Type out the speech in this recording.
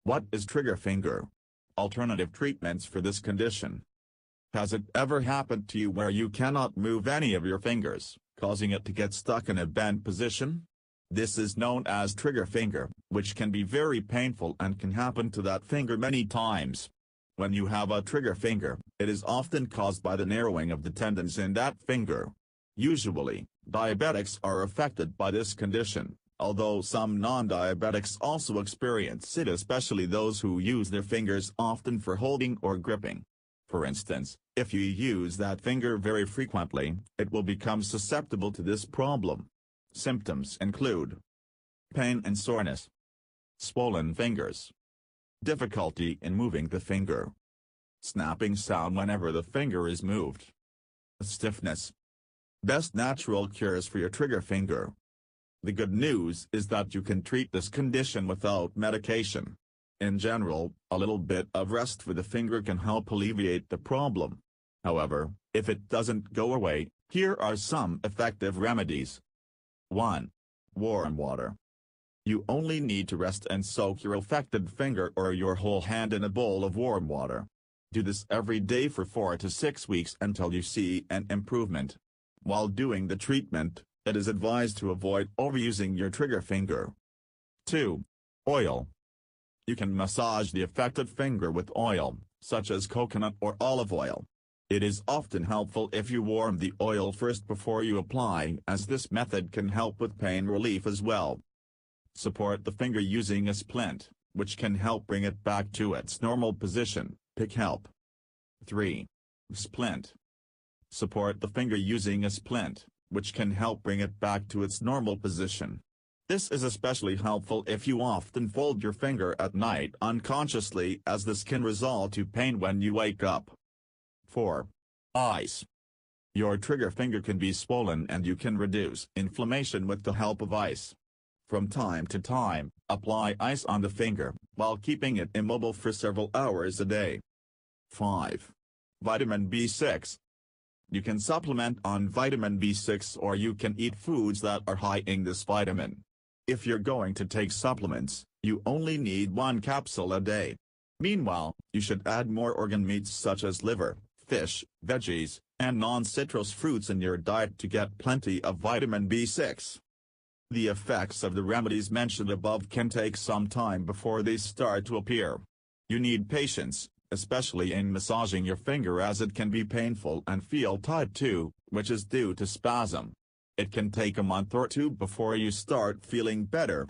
What is trigger finger? Alternative treatments for this condition. Has it ever happened to you where you cannot move any of your fingers, causing it to get stuck in a bent position? This is known as trigger finger, which can be very painful and can happen to that finger many times. When you have a trigger finger, it is often caused by the narrowing of the tendons in that finger. Usually, diabetics are affected by this condition, although some non-diabetics also experience it, especially those who use their fingers often for holding or gripping. For instance, if you use that finger very frequently, it will become susceptible to this problem. Symptoms include pain and soreness, swollen fingers, difficulty in moving the finger, snapping sound whenever the finger is moved, stiffness. Best natural cures for your trigger finger. The good news is that you can treat this condition without medication. In general, a little bit of rest for the finger can help alleviate the problem. However, if it doesn't go away, here are some effective remedies. 1. Warm water. You only need to rest and soak your affected finger or your whole hand in a bowl of warm water. Do this every day for 4 to 6 weeks until you see an improvement. While doing the treatment, it is advised to avoid overusing your trigger finger. 2. Oil. You can massage the affected finger with oil, such as coconut or olive oil. It is often helpful if you warm the oil first before you apply, as this method can help with pain relief as well. Support the finger using a splint, which can help bring it back to its normal position. Pick help. 3. Splint. Support the finger using a splint, which can help bring it back to its normal position. This is especially helpful if you often fold your finger at night unconsciously, as this can result to pain when you wake up. 4. Ice. Your trigger finger can be swollen and you can reduce inflammation with the help of ice. From time to time, apply ice on the finger, while keeping it immobile for several hours a day. 5. Vitamin B6. You can supplement on vitamin B6 or you can eat foods that are high in this vitamin. If you're going to take supplements, you only need 1 capsule a day. Meanwhile, you should add more organ meats such as liver, fish, veggies, and non-citrus fruits in your diet to get plenty of vitamin B6. The effects of the remedies mentioned above can take some time before they start to appear. You need patience, especially in massaging your finger, as it can be painful and feel tight too, which is due to spasm. It can take a month or 2 before you start feeling better.